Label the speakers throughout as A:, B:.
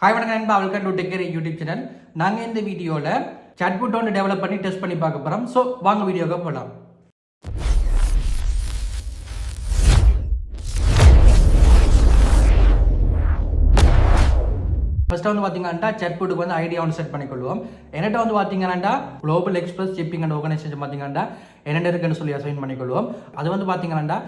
A: Hi வணக்கம் நண்பா, welcome to tech YouTube channel. நாங்கள் இந்த வீடியோவில் சாட்புட் ஒன்று டெவலப் பண்ணி டெஸ்ட் பண்ணி பார்க்க போகிறோம். ஸோ வாங்க வீடியோக்கு போகலாம். ஃபர்ஸ்ட் வந்து பார்த்தீங்கன்னா சாட்புட்டுக்கு வந்து ஐடியா ஒன்று செட் பண்ணிக்கொள்வோம். என்கிட்ட வந்து பார்த்தீங்கன்னா global express shipping and organisation பார்த்தீங்கன்னா என்னென்ன இருக்குன்னு சொல்லி அசைன் பண்ணிக்கொள்வோம். அது வந்து பார்த்தீங்கன்னா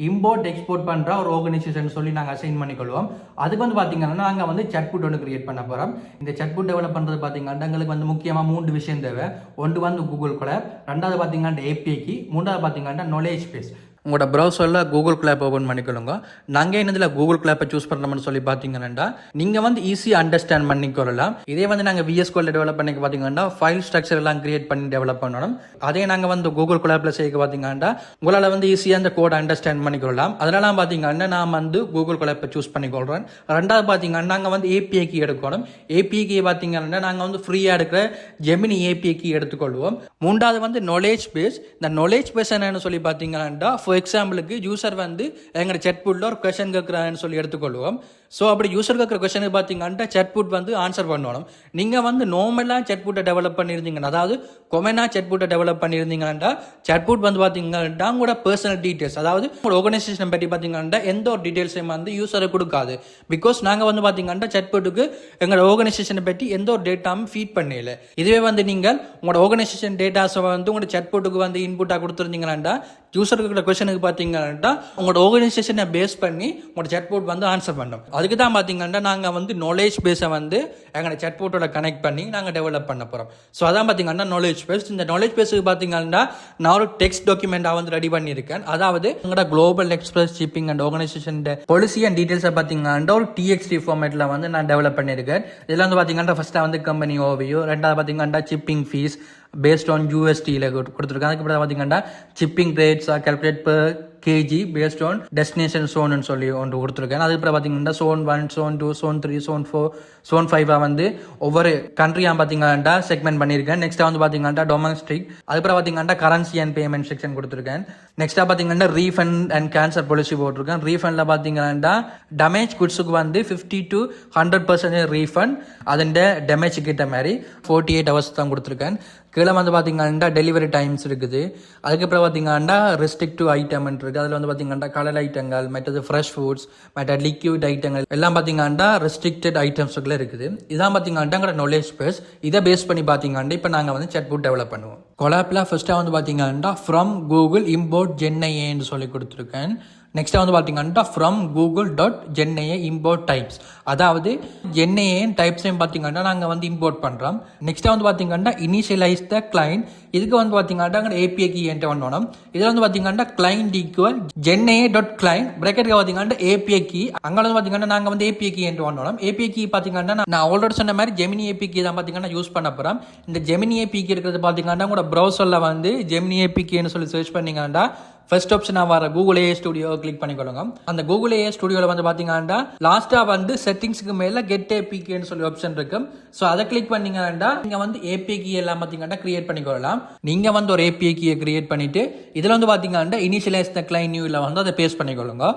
A: இம்போர்ட் எக்ஸ்போர்ட் பண்ணுற ஒரு ஆர்கனைசேஷன் சொல்லி நாங்கள் அசைன் பண்ணிக்கொள்வோம். அதுக்கு வந்து பார்த்தீங்கன்னா நாங்கள் வந்து சாட்புட் ஒன்று கிரியேட் பண்ண போகிறோம். இந்த சாட்புட் டெவலப் பண்ணுறது பார்த்தீங்கன்னா எங்களுக்கு வந்து முக்கியமாக 3 விஷயம் தேவை. ஒன்று வந்து கூகுள் கொலாப், ரெண்டாவது பார்த்தீங்கன்னா ஏபிஐ, மூன்றாவது பார்த்தீங்கன்னா நாலேஜ் பேஸ். உங்களோட ப்ரௌசரில் கூகுள் கிளாப் ஓப்பன் பண்ணிக்கொள்ளுங்க. நாங்கள் என்னதில் கூகுள் கிளாப்பை சூஸ் பண்ணுறோம்னு சொல்லி பார்த்தீங்கன்னா நீங்கள் வந்து ஈஸியாக அண்டர்ஸ்டாண்ட் பண்ணிக்கொள்ளலாம். இதே வந்து நாங்கள் விஎஸ் கோடில் டெவலப் பண்ணி பார்த்தீங்கன்னா ஃபைல் ஸ்ட்ரக்சர் எல்லாம் கிரியேட் பண்ணி டெவலப் பண்ணணும். அதே நாங்கள் வந்து கூகுள் கிளாப்பில் செய்ய பார்த்தீங்கன்னா உங்களால் வந்து ஈஸியாக அந்த கோடை அண்டர்ஸ்டாண்ட் பண்ணிக்கொள்ளலாம். அதனால பார்த்தீங்கன்னா நான் வந்து கூகுள் கிளாப்பை சூஸ் பண்ணிக்கொள்கிறேன். ரெண்டாவது பார்த்தீங்கன்னா நாங்கள் வந்து ஏபிஐக்கு எடுக்கணும். ஏபிஐக்கு பார்த்தீங்கன்னா நாங்கள் வந்து ஃப்ரீயாக எடுக்கிற ஜெமினி ஏபிஐக்கு எடுத்துக்கொள்வோம். மூன்றாவது வந்து நாலேஜ் பேஸ். இந்த நாலேஜ் பேஸ் என்னன்னு சொல்லி பார்த்தீங்கன்னா ஃபார் எக்ஸாம்பிளுக்கு யூசர் வந்து எங்களோட சாட்புட்டில் ஒரு கொஸ்டின் கேட்குறான்னு சொல்லி எடுத்துக்கொள்வோம். ஸோ அப்படி யூசர் கேட்குற கொஸ்டினுக்கு பார்த்தீங்கன்னா சாட்புட் வந்து ஆன்சர் பண்ணணும். நீங்கள் வந்து நார்மலாக சாட்புட்டை டெவலப் பண்ணியிருந்தீங்கன்னா, அதாவது கொமெனாக சாட்புட்டை டெவலப் பண்ணியிருந்தீங்கன்னா சாட்புட் வந்து பார்த்தீங்கன்னா உங்களோட பர்சனல் டீட்டெயில்ஸ், அதாவது உங்களோட ஆர்கனைசேஷன் பற்றி பார்த்தீங்கன்னா எந்த ஒரு டீட்டெயில்ஸையும் வந்து யூசருக்கு கொடுக்காது. பிகாஸ் நாங்கள் வந்து பார்த்தீங்கன்னா சாட்புட்டுக்கு எங்களோட ஆர்கனைசேஷனை பற்றி எந்த ஒரு டேட்டாவும் ஃபீட் பண்ணல. இதுவே வந்து நீங்கள் உங்களோட ஆர்கனைசேஷன் டேட்டாஸை வந்து உங்களோட சாட்புட்டுக்கு வந்து இன்புட்டாக கொடுத்துருந்தீங்கன்னா யூசருக்கு கொஸ்டினுக்கு பார்த்தீங்கன்னா உங்களோட ஆர்கனைசேஷனை பேஸ் பண்ணி உங்களோட சாட்புட் வந்து ஆன்சர் பண்ணும். அதுக்கு தான் பார்த்தீங்கன்னா நாங்கள் வந்து நாலேஜ் பேஸை வந்து எங்களோட சாட்புட்டோட கனெக்ட் பண்ணி நாங்கள் டெவலப் பண்ண போகிறோம். ஸோ அதான் பார்த்தீங்கன்னா நாலேஜ் பேஸ். இந்த நாலேஜ் பேஸுக்கு பார்த்தீங்கன்னா நான் ஒரு டெக்ஸ்ட் டாக்குமெண்ட்டாக வந்து ரெடி பண்ணியிருக்கேன். அதாவது எங்களோட global express shipping and organisation policy and டீட்டெயில்ஸை பார்த்தீங்கன்னா ஒரு TXT ஃபார்மேட்டில் வந்து நான் டெவலப் பண்ணியிருக்கேன். இதில் வந்து பார்த்தீங்கன்னா ஃபர்ஸ்ட்டாக வந்து கம்பெனி ஓவியோ, ரெண்டாவது பார்த்தீங்கன்னா ஷிப்பிங் ஃபீஸ் பேஸ்ட் ஆன் USDயில் கொடுத்துருக்காங்க. அதுக்கப்புறம் பார்த்தீங்கன்னா shipping rates calculate per KG based on destination சோன்னு சொல்லி ஒன்று கொடுத்துருக்கேன். அதுக்கப்புறம் பார்த்தீங்கன்னா Zone 1, Zone 2, Zone 3, Zone 4, Zone 5 வந்து ஒவ்வொரு கண்ட்ரியாக பார்த்தீங்கன்னா செக்மெண்ட் பண்ணியிருக்கேன். நெக்ஸ்ட்டாக வந்து பார்த்தீங்கன்னா டொமஸ்டிக், அதுக்கப்புறம் பார்த்தீங்கன்னா கரன்சி அண்ட் பேமெண்ட் செக்ஷன் கொடுத்துருக்கேன். நெக்ஸ்ட்டாக பார்த்தீங்கன்னா ரீஃபண்ட் அண்ட் கேன்சல் பாலிசி போட்டிருக்கேன். ரீஃபண்டில் பார்த்தீங்கன்னா டேமேஜ் குட்ஸுக்கு வந்து 50 to 100% ரீஃபண்ட். அதுண்ட டேமேஜ் கிட்ட மாதிரி 48 hours தான் கொடுத்துருக்கேன். கீழே வந்து பார்த்தீங்கன்னா டெலிவரி டைம்ஸ் இருக்குது. அதுக்கப்புறம் பார்த்தீங்கன்னா ரெஸ்ட்ரிக்டிவ் ஐட்டம் இருக்குது. அதில் வந்து பார்த்தீங்கன்னா கலர் ஐட்டங்கள், மற்றது ஃப்ரெஷ் ஃபுட்ஸ், மற்ற லிக்விட் ஐட்டங்கள் எல்லாம் பார்த்தீங்கன்னா ரெஸ்ட்ரிக்டட் ஐட்டம்ஸுக்குள்ள இருக்குது. இதான் பார்த்தீங்கன்னா நாலேஜ் பேஸ். இதை பேஸ் பண்ணி பார்த்தீங்கன்னா இப்போ நாங்கள் வந்து சாட்புட் டெவலப் பண்ணுவோம். கொலாப்பில் ஃபர்ஸ்ட்டாக வந்து பார்த்தீங்கன்னா ஃப்ரம் கூகுள் இம்போர்ட் ஜென்ஐஏன்னு சொல்லி கொடுத்துருக்கேன். நெக்ஸ்ட்டாக வந்து பார்த்தீங்கன்னா ஃப்ரம் google.genai இம்போர்ட் டைப்ஸ், அதாவது ஜென்ஏ டைப்ஸையும் பார்த்தீங்கன்னா நாங்கள் வந்து இம்போர்ட் பண்ணுறோம். நெக்ஸ்ட்டாக வந்து பார்த்தீங்கன்னா இனிஷியலைஸ் த கிளைண்ட். இதுக்கு வந்து பார்த்தீங்கன்னா API கீ என்டர் பண்ணணும். இதில் வந்து பார்த்தீங்கன்னா கிளைண்ட் ஈக்குவல் genai.client பிரேக்கெட்டுக்கு பார்த்தீங்கன்னா API கீ. அங்கே வந்து பார்த்தீங்கன்னா நாங்கள் வந்து API கீ என்டர் பண்ணணும். API கீ பார்த்தீங்கன்னா நான் ஆல்ரெடி சொன்ன மாதிரி ஜெமினி API கீ தான் பார்த்தீங்கன்னா யூஸ் பண்ண போகிறோம். இந்த ஜெமினி API கீ இருக்கிறது பார்த்தீங்கன்னா உங்களோட ப்ரௌசரில் வந்து ஜெமினி API கீன்னு சொல்லி சர்ச் பண்ணீங்கன்னா ஃபர்ஸ்ட் ஆப்ஷனாக வர கூகுள் AI ஸ்டுடியோ கிளிக் பண்ணிக்கொள்ளுங்க. அந்த கூகுள் AI ஸ்டுடியோவில் வந்து பார்த்தீங்கன்னா லாஸ்ட்டாக வந்து செட்டிங்ஸுக்கு மேலே கெட் APIன்னு சொல்லி ஆப்ஷன் இருக்கும். ஸோ அதை கிளிக் பண்ணீங்கன்னா நீங்கள் வந்து API கீ எல்லாம் பார்த்தீங்கன்னா கிரியேட் பண்ணிக்கொள்ளலாம். நீங்கள் வந்து ஒரு API கீயை கிரியேட் பண்ணிட்டு இதில் வந்து பார்த்தீங்கன்னா இனிஷியலைஸ் த கிளைண்ட் நியூவில் வந்து அதை பேஸ்ட் பண்ணிக்கொள்ளுங்க.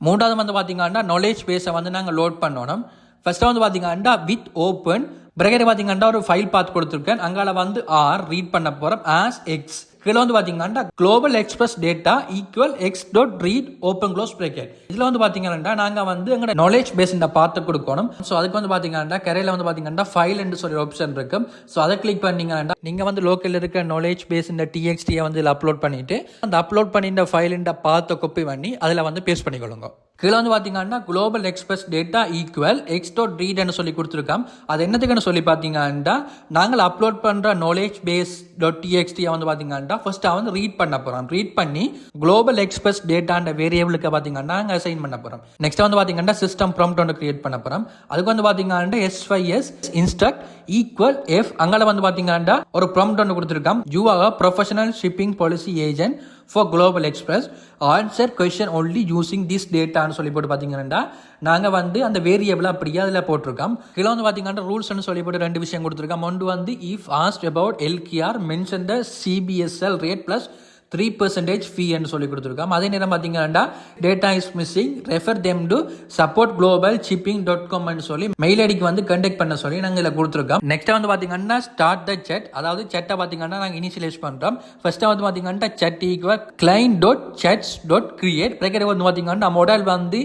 A: மூன்றாவது வந்து பார்த்தீங்கன்னா நாலேஜ் பேஸை வந்து நாங்கள் லோட் பண்ணணும். ஃபர்ஸ்ட்டாக வந்து பார்த்தீங்கன்னா வித் ஓப்பன் பிரேக்கெட் பார்த்தீங்கன்னா ஒரு ஃபைல் பாத் கொடுத்துருக்கேன். அங்கால வந்து ரீட் பண்ண போகிறோம் as x. கீழே வந்து பார்த்தீங்கன்னா global express data equal x.read open close bracket. இதில் வந்து பார்த்தீங்கன்னா நாங்கள் வந்து எங்களோட நாலேஜ் பேஸ் இந்த பார்த்து கொடுக்கணும். ஸோ அதுக்கு வந்து பார்த்தீங்கன்னா கரையில் வந்து பார்த்தீங்கன்னா ஃபைல் என்று சொல்லி ஆப்ஷன் இருக்கும். ஸோ அதை கிளிக் பண்ணீங்கன்னா நீங்கள் வந்து லோக்கல் இருக்க நாலேஜ் பேஸ் இந்த TXT வந்து இதில் அப்லோட் பண்ணிட்டு அந்த அப்லோட் பண்ணிட்ட ஃபைல் இந்த பார்த்து காப்பி பண்ணி அதில் வந்து பேஸ்ட் பண்ணிக்கொள்ளுங்க. கீழே வந்து பார்த்தீங்கன்னா global express data equal x.read சொல்லி கொடுத்துருக்கோம். அது என்னதுக்குன்னு சொல்லி பார்த்தீங்கன்னா நாங்கள் அப்லோட் பண்ணுற நாலேஜ் பேஸ் .txt வந்து பார்த்தீங்கன்னா ஃபர்ஸ்ட்டாக வந்து ரீட் பண்ண போகிறோம். ரீட் பண்ணி குளோபல் எக்ஸ்பிரஸ் டேட்டான்ற வேரியபிளுக்கு பார்த்தீங்கன்னா நாங்கள் அசைன் பண்ண போகிறோம். நெக்ஸ்ட் வந்து பார்த்தீங்கன்னா சிஸ்டம் ப்ராம்ப்ட் ஒன்று கிரியேட் பண்ண போகிறோம். அதுக்கு வந்து பார்த்தீங்கன்னா SYS இன்ஸ்ட்ரக்ட் ஈக்குவல் F. அங்கே வந்து பார்த்தீங்கன்னா ஒரு ப்ராம்ப்ட் ஒன்று கொடுத்துருக்கோம். You are professional shipping policy agent for global express answer question only using this டேட்டான்னு சொல்லி போட்டு பார்த்தீங்கன்னா நாங்கள் வந்து அந்த வேரியபிள் அப்படியே அதில் போட்டிருக்கோம். கீழே வந்து பார்த்தீங்கன்னா ரூல்ஸ்னு சொல்லி போட்டு 2 விஷயம் கொடுத்துருக்கோம். ஒன்று வந்து if asked about LKR mention the CBSL rate plus 3% fee என்று சொல்லி கொடுத்துருக்கோம். அதே நேரம் பார்த்தீங்கன்னா data is missing refer them to support global shipping .com சொல்லி மெயில் ஐடிக்கு வந்து கண்டெக்ட் பண்ண சொல்லி நாங்கள் இதில் கொடுத்துருக்கோம். நெக்ஸ்ட் வந்து பார்த்தீங்கன்னா ஸ்டார்ட் த chat, அதாவது chat பார்த்தீங்கன்னா நாங்கள் இனிஷியலைஸ் பண்ணுறோம். ஃபர்ஸ்ட் வந்து பார்த்தீங்கன்னா chat ஈக்குவல் client.chats.create பிரேக்கெட் வந்து பார்த்தீங்கன்னா மாடல் வந்து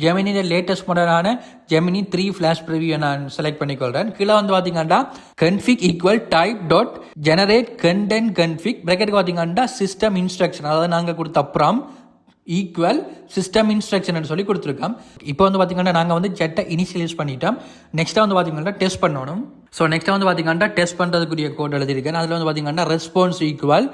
A: ஜெமினி லேட்டஸ்ட் மாடலான ஜெமினி 3 ஃபிளாஷ் ப்ரிவியூ நான் செலக்ட் பண்ணிக்கொள்கிறேன். கீழே வந்து பார்த்தீங்கன்னா config equal type dot generate content config bracket பார்த்தீங்கன்னா சிஸ்டம் இன்ஸ்ட்ரக்ஷன், அதாவது நாங்கள் கொடுத்த அப்புறம் ஈக்குவல் சிஸ்டம் இன்ஸ்ட்ரக்ஷன் சொல்லி கொடுத்துருக்கோம். இப்போ வந்து பார்த்தீங்கன்னா நாங்கள் வந்து செட்டை இனிஷியலைஸ் பண்ணிட்டோம். நெக்ஸ்ட்டாக வந்து பார்த்தீங்கன்னா டெஸ்ட் பண்ணணும். ஸோ நெக்ஸ்ட்டாக வந்து பார்த்தீங்கன்னா டெஸ்ட் பண்ணுறதுக்குரிய கோட் எழுதியிருக்கேன். அதில் வந்து பார்த்தீங்கன்னா response equal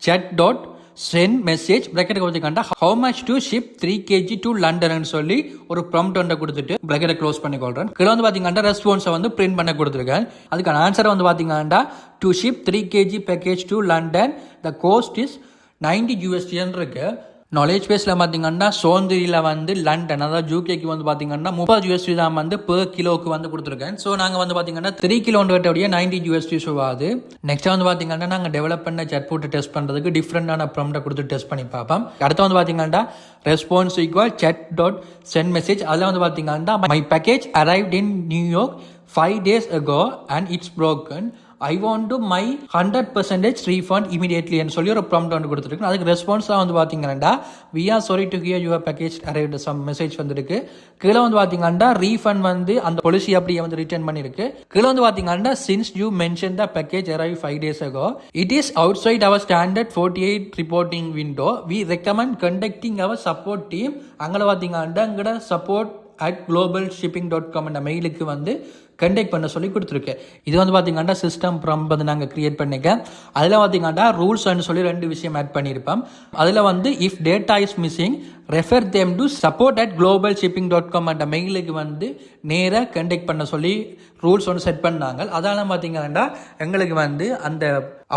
A: chat dot send message bracket கொடுத்துக்கண்டா how much to ship 3 kg to London சொல்லி ஒரு ப்ராம்ப்ட் ஒன்றை கொடுத்துட்டு பிராக்கெட்டை க்ளோஸ் பண்ணி கொள்றேன். கீழே வந்து பார்த்தீங்கன்னா ரெஸ்பான்ஸை வந்து பிரிண்ட் பண்ண கொடுத்துருக்கேன். அதுக்கான ஆன்சரை வந்து பார்த்தீங்கன்னா to ship 3 kg package to London the cost is $90 இருக்கு. நாலேஜ் பேஸில் பார்த்தீங்கன்னா சோந்தரியில் வந்து லண்டன், அதாவது ஜூகேக்கு வந்து பார்த்தீங்கன்னா $30 தான் வந்து பெர் கிலோவுக்கு வந்து கொடுத்துருக்கேன். ஸோ நாங்கள் வந்து பார்த்தீங்கன்னா 3 கிலோன்றடைய $90 ஆகுது. நெக்ஸ்ட் வந்து பார்த்தீங்கன்னா நாங்கள் டெவலப் பண்ண chatbot டெஸ்ட் பண்ணுறதுக்கு டிஃப்ரெண்டான ப்ராம்ப்டை கொடுத்து டெஸ்ட் பண்ணி பார்ப்போம். அடுத்து வந்து பார்த்தீங்கன்னா response equal chat dot send message, அதில் வந்து பார்த்தீங்கன்னா my package arrived in New York 5 days ago and it's broken. I want to my 100% refund immediately ன்னு சொல்லி ஒரு ப்ராம்ப்ட் வந்து கொடுத்துருக்கு. அதுக்கு ரெஸ்பான்ஸாக வந்து பார்த்தீங்கன்னா we are sorry to hear your package arrived some message வந்துருக்கு. கீழே வந்து பார்த்தீங்கன்னா ரீஃபண்ட் வந்து அந்த பாலிசி அப்படியே வந்து ரிட்டர்ன் பண்ணிருக்கு. கீழே வந்து பார்த்தீங்கன்னா since you mentioned the package arrived 5 days ago it is outside our standard 48 reporting window, we recommend contacting our support team. அங்கே பார்த்தீங்கன்னா எங்கட support @globalshipping.com என்ற மெயிலுக்கு வந்து கண்டெக்ட் பண்ண சொல்லி கொடுத்துருக்கேன். இது வந்து பார்த்தீங்கன்னா சிஸ்டம் ப்ராம்ப்ட் வந்து நாங்கள் கிரியேட் பண்ணிக்கேன். அதில் பார்த்தீங்கன்னா ரூல்ஸ் சொல்லி 2 விஷயம் ஆட் பண்ணியிருப்போம். அதில் வந்து if data is missing refer them to support @globalshipping.com என்ற மெயிலுக்கு வந்து நேராக கண்டெக்ட் பண்ண சொல்லி ரூல்ஸ் ஒன்று செட் பண்ணாங்க. அதெல்லாம் பார்த்தீங்கன்னா எங்களுக்கு வந்து அந்த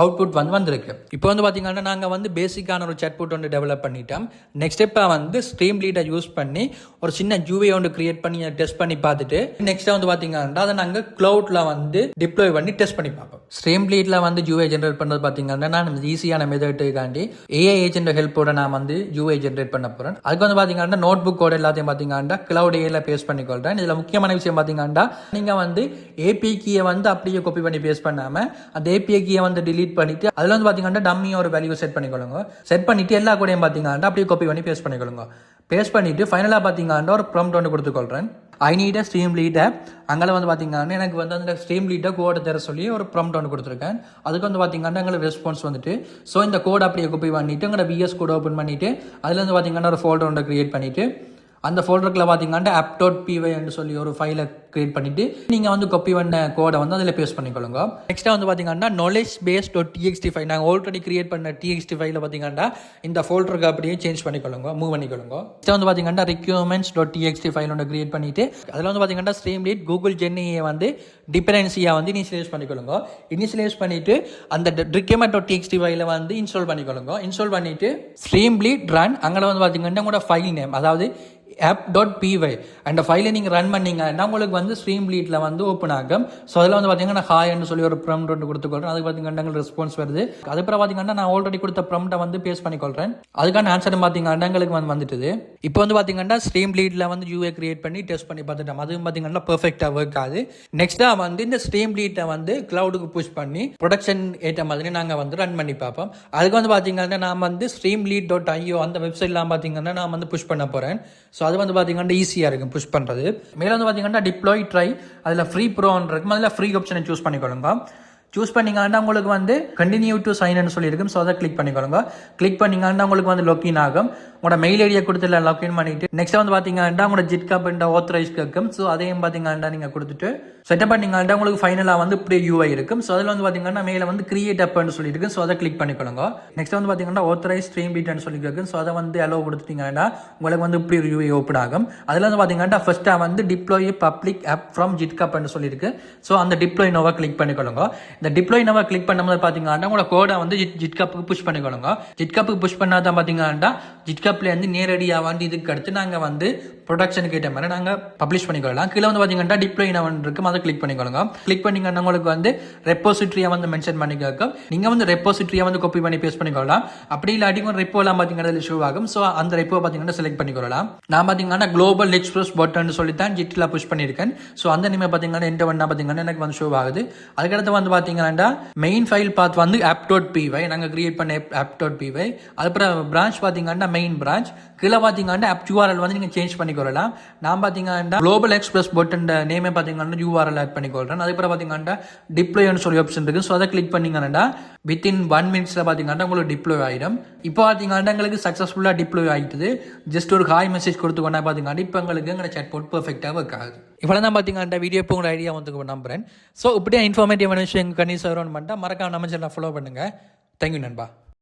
A: அவுட்புட் வந்து வந்திருக்கு. இப்போ வந்து பார்த்தீங்கன்னா நாங்கள் வந்து பேசிக்கான ஒரு chatbot ஒன்று டெவலப் பண்ணிட்டோம். நெக்ஸ்ட் ஸ்டெப்பாக வந்து ஸ்ட்ரீம்லீட்டை யூஸ் பண்ணி ஒரு சின்ன ஜூவே ஒன்று கிரியேட் பண்ணி டெஸ்ட் பண்ணி பார்த்துட்டு நெக்ஸ்ட்டாக வந்து பார்த்தீங்கன்னா அதை நாங்கள் க்ளவுட்ல வந்து டிப்ளாய் பண்ணி டெஸ்ட் பண்ணி பார்ப்போம். ஸ்ட்ரீம்லீட்ல வந்து ஜூவே ஜென்ரேட் பண்ணுறது பார்த்தீங்கன்னா நான் ஈஸியான மெத்தட்டுக்காண்டி ஏஐ ஏஜென்ட் ஹெல்ப்போட நான் வந்து ஜூவே ஜென்ரேட் பண்ண போகிறேன். அதுக்கு வந்து பார்த்தீங்கன்னா நோட் புக் கோட் எல்லாத்தையும் பார்த்தீங்கன்னா கிளவுட் ஏல பேஸ்ட் பண்ணிக்கொள்கிறேன். இதில் முக்கியமான விஷயம் பார்த்தீங்கன்னா நீங்கள் வந்து ஏபிஐ கீயை வந்து அப்படியே காப்பி பண்ணி பேஸ்ட் பண்ணாமல் அந்த ஏபிஐ கீயை வந்து டிலீட் பண்ணிட்டு அதில் வந்து பார்த்தீங்கன்னா டம்மியாக ஒரு வேல்யூ செட் பண்ணிக்கொள்ளுங்க. செட் பண்ணிட்டு எல்லா கூடையும் பார்த்தீங்கன்னா அப்படியே காப்பி பண்ணி பேஸ்ட் பண்ணிக்கொள்ளுங்க. பேஸ்ட் பண்ணிட்டு ஃபைனலாக பார்த்தீங்கன்னா ஒரு ப்ராம்ப்ட் ஒன்று கொடுத்துக்கொள்கிறேன். ஐ நீட் அ ஸ்ட்ரீம் லீடை அங்கே வந்து பார்த்தீங்கன்னா எனக்கு வந்து அந்த ஸ்ட்ரீம் லீடை கோடை தர சொல்லி ஒரு ப்ராம்ப்ட் ஒன்று கொடுத்துருக்கேன். அதுக்கு வந்து பார்த்தீங்கன்னா எங்களுக்கு ரெஸ்பான்ஸ் வந்துட்டு ஸோ இந்த கோட் அப்படியே காப்பி பண்ணிட்டு எங்களோட விஎஸ் கோட் ஓப்பன் பண்ணிட்டு அதில் வந்து பார்த்தீங்கன்னா ஒரு ஃபோல்டர் ஒன்று கிரியேட் பண்ணிட்டு அந்த ஃபோல்டருக்குள்ள பார்த்தீங்கன்னா app.py என்று சொல்லி ஒரு ஃபைலை கிரியேட் பண்ணிட்டு நீங்கள் வந்து காப்பி பண்ண கோடை வந்து அதில் பேஸ்ட் பண்ணிக்கொள்ளுங்க. நெக்ஸ்ட்டாக வந்து பார்த்தீங்கன்னா knowledgebase.txt ஃபைல் நாங்கள் ஆல்ரெடி கிரியேட் பண்ண txt ஃபைலில் பார்த்தீங்கன்னா இந்த ஃபோல்டருக்கு அப்படியே சேஞ்ச் பண்ணிக்கொள்ளுங்க, மூவ் பண்ணிக்கொள்ளுங்க. நெக்ஸ்ட் வந்து பார்த்தீங்கன்னா requirements.txt ஃபைல் ஒன்று கிரியேட் பண்ணிட்டு அதில் வந்து பார்த்தீங்கன்னா ஸ்ட்ரீம்லீட் கூகுள் ஜென்னியை வந்து டிபெண்டன்சியாக வந்து இனிஷியலைஸ் பண்ணிக்கொள்ளுங்க. இனிஷியலைஸ் பண்ணிட்டு அந்த requirement.txt ஃபைலை வந்து இன்ஸ்டால் பண்ணிக்கொள்ளுங்க. இன்ஸ்டால் பண்ணிட்டு ஸ்ட்ரீம்லீட் ரன் அங்கே வந்து பார்த்தீங்கன்னா உங்களோட ஃபைல் நேம் அதாவது app.py அந்த ஃபைலை நீங்கள் ரன் பண்ணீங்கன்னா உங்களுக்கு வந்து ஸ்ட்ரீம்லீட்டில் வந்து ஓப்பன் ஆகும். ஸோ அதில் வந்து பார்த்தீங்கன்னா ஹாய்ன்னு சொல்லி ஒரு ப்ராம்ப்ட் ஒன்று கொடுத்துக்கொள்கிறேன். அதுக்கு பார்த்தீங்கன்னா ரெஸ்பான்ஸ் வருது. அதுக்கப்புறம் பார்த்தீங்கன்னா நான் ஆல்ரெடி கொடுத்த ப்ராம்ப்ட்டை வந்து பேஸ்ட் பண்ணிக்கொள்கிறேன். அதுக்கான ஆன்சர் பார்த்தீங்கன்னா எங்களுக்கு வந்து வந்துட்டுது. இப்போ வந்து பார்த்தீங்கன்னா ஸ்ட்ரீம்லீட்டில் வந்து யூஏ கிரியேட் பண்ணி டெஸ்ட் பண்ணி பார்த்துட்டோம். அதுவும் பார்த்தீங்கன்னா பெர்ஃபெக்டாக ஒர்க் ஆகுது. நெக்ஸ்ட்டாக வந்து இந்த ஸ்ட்ரீம்லீட்டை வந்து கிளவுடுக்கு புஷ் பண்ணி ப்ரொடக்ஷன் ஏற்ற மாதிரி நாங்கள் வந்து ரன் பண்ணி பார்ப்போம். அதுக்கு வந்து பார்த்தீங்கன்னா நான் வந்து streamlead.io அந்த வெப்சைட்லாம் பார்த்தீங்கன்னா நான் வந்து புஷ் பண்ண போகிறேன். ஸோ அது வந்து பார்த்தீங்கன்னா ஈஸியாக இருக்கும் புஷ் பண்ணுறது. மேலே வந்து பார்த்தீங்கன்னா டிப்ளாய் ட்ரை அதில் ஃப்ரீ ப்ரோன்னு இருக்கும். அதில் ஃப்ரீ ஆப்ஷனை சூஸ் பண்ணிக்கொள்ளுங்க. சூஸ் பண்ணிங்கன்னா உங்களுக்கு வந்து கண்டினியூ டு சைன் சொல்லியிருக்கும். ஸோ அதை கிளிக் பண்ணிக்கொள்ளுங்க. கிளிக் பண்ணிங்கன்னா உங்களுக்கு வந்து லாக்இன் ஆகும். உங்களோட மெயில் ஐடியை கொடுத்து லாக்இன் பண்ணிட்டு நெக்ஸ்ட் வந்து பார்த்தீங்கன்னா உங்களோட ஜிட்கப் ஆத்தரைஸ் கேட்கும். ஸோ அதையும் பார்த்தீங்கன்னா நீங்கள் கொடுத்துட்டு செட்டப் பண்ணிங்கன்னா உங்களுக்கு ஃபைனலாக வந்து இப்படி யூஐ இருக்கும். ஸோ அதில் வந்து பார்த்தீங்கன்னா மேலே வந்து கிரியேட் அப்னு சொல்லியிருக்கும். ஸோ அதை கிளிக் பண்ணிக்கொள்ளுங்க. நெக்ஸ்ட் வந்து பார்த்தீங்கன்னா ஆத்தரைஸ் ஸ்ட்ரீம்லீட்னு சொல்லி கேட்கும். ஸோ அதை வந்து அலோவ் கொடுத்துட்டீங்கன்னா உங்களுக்கு வந்து இப்படி யூஐ ஓப்பன் ஆகும். அதில் வந்து பார்த்தீங்கன்னா ஃபர்ஸ்ட்டாக வந்து டிப்ளாய் பப்ளிக் ஆப் ஃப்ரம் ஜிட்கப்னு சொல்லியிருக்கு. ஸோ அந்த டிப்ளாய் நோவை கிளிக் பண்ணிக்கொள்ளுங்க. இந்த டிப்ளாய் நம்ம கிளிக் பண்ணும்போது பார்த்தீங்கன்னா உங்களோட கோடை வந்து ஜிட்கப்புக்கு புஷ் பண்ணிக்கொள்ளுங்க. ஜிட்கப்புக்கு புஷ் பண்ணால் தான் பார்த்தீங்கன்னா ஜிட்கப்லேருந்து நேரடியாக வந்து இதுக்கு அடுத்து நாங்கள் வந்து ப்ரொடக்ஷனுக்கு ஏற்ற மாதிரி நாங்கள் பப்ளிஷ் பண்ணிக்கொள்ளலாம். கீழே வந்து பார்த்தீங்கன்னா டிப்ளாய் நவன் இருக்கும், அதை கிளிக் பண்ணிக்கொள்ளுங்க. கிளிக் பண்ணிங்கன்னா உங்களுக்கு வந்து ரெப்போசிட்ரியை வந்து மென்ஷன் பண்ணிக்க நீங்கள் வந்து ரெப்போசிட்ரியை வந்து காப்பி பண்ணி பேஸ்ட் பண்ணிக்கொள்ளலாம். அப்படி இல்லாட்டி ரெப்போலாம் பார்த்தீங்கன்னா ஷோ ஆகும். ஸோ அந்த ரெப்போ பார்த்தீங்கன்னா செலக்ட் பண்ணிக்கொள்ளலாம். நான் பார்த்தீங்கன்னா குளோபல் எக்ஸ்பிரஸ் பட்டன் சொல்லி தான் ஜிட்டில் புஷ் பண்ணியிருக்கேன். ஸோ அந்த நேம் பார்த்தீங்கன்னா என்கிட்ட பண்ணால் பார்த்தீங்கன்னா எனக்கு வந்து ஷோ ஆகுது. அதுக்கடுத்து வந்து பார்த்தீங்கன்னா மெயின் ஃபைல் பாத் வந்து app.py நாங்கள் கிரியேட் பண்ண app.py. அதுக்கப்புறம் பிரான்ச் பார்த்தீங்கன்னா மெயின் பிரான்ச். கீழே பார்த்தீங்கன்னா app URL வந்து நீங்கள் சேஞ்ச் பண்ணிக்கொள்ளலாம். நான் பார்த்தீங்கன்னா குளோபல் எக்ஸ்பிரஸ் பட்டன் நேமே பார்த்தீங்கன்னா URL ஆட் பண்ணிக்கொள்கிறேன். அதுக்கப்புறம் பார்த்தீங்கன்னா டிப்ளாய்னு சொல்லி ஆப்ஷன் இருக்குது. ஸோ அதை கிளிக் பண்ணிங்கன்னா வித்தின் 1 minutes பார்த்தீங்கன்னா உங்களுக்கு டிப்ளாய் ஆகிடும். இப்போ பார்த்தீங்கன்னா எங்களுக்கு சக்ஸஸ்ஃபுல்லாக டிப்ளாய் ஆகிட்டுது. ஜஸ்ட் ஒரு ஹாய் மெசேஜ் கொடுத்துக்கொண்டா பார்த்தீங்கன்னா இப்போ எங்களுக்கு எங்களை சாட்பாட் பர்ஃபெக்டாக ஒர்க் ஆகுது. இவ்வளோ தான் பார்த்தீங்கன்னா வீடியோ இப்போ உங்களோட ஐடியா வந்து நம்புறேன். ஸோ இப்படியே இன்ஃபார்மேட்டிவான விஷயம் கண்டிப்பாக பண்ணிட்டா மறக்காம நம்ம சேனலை ஃபாலோ பண்ணுங்கள். தேங்க்யூ நண்பா.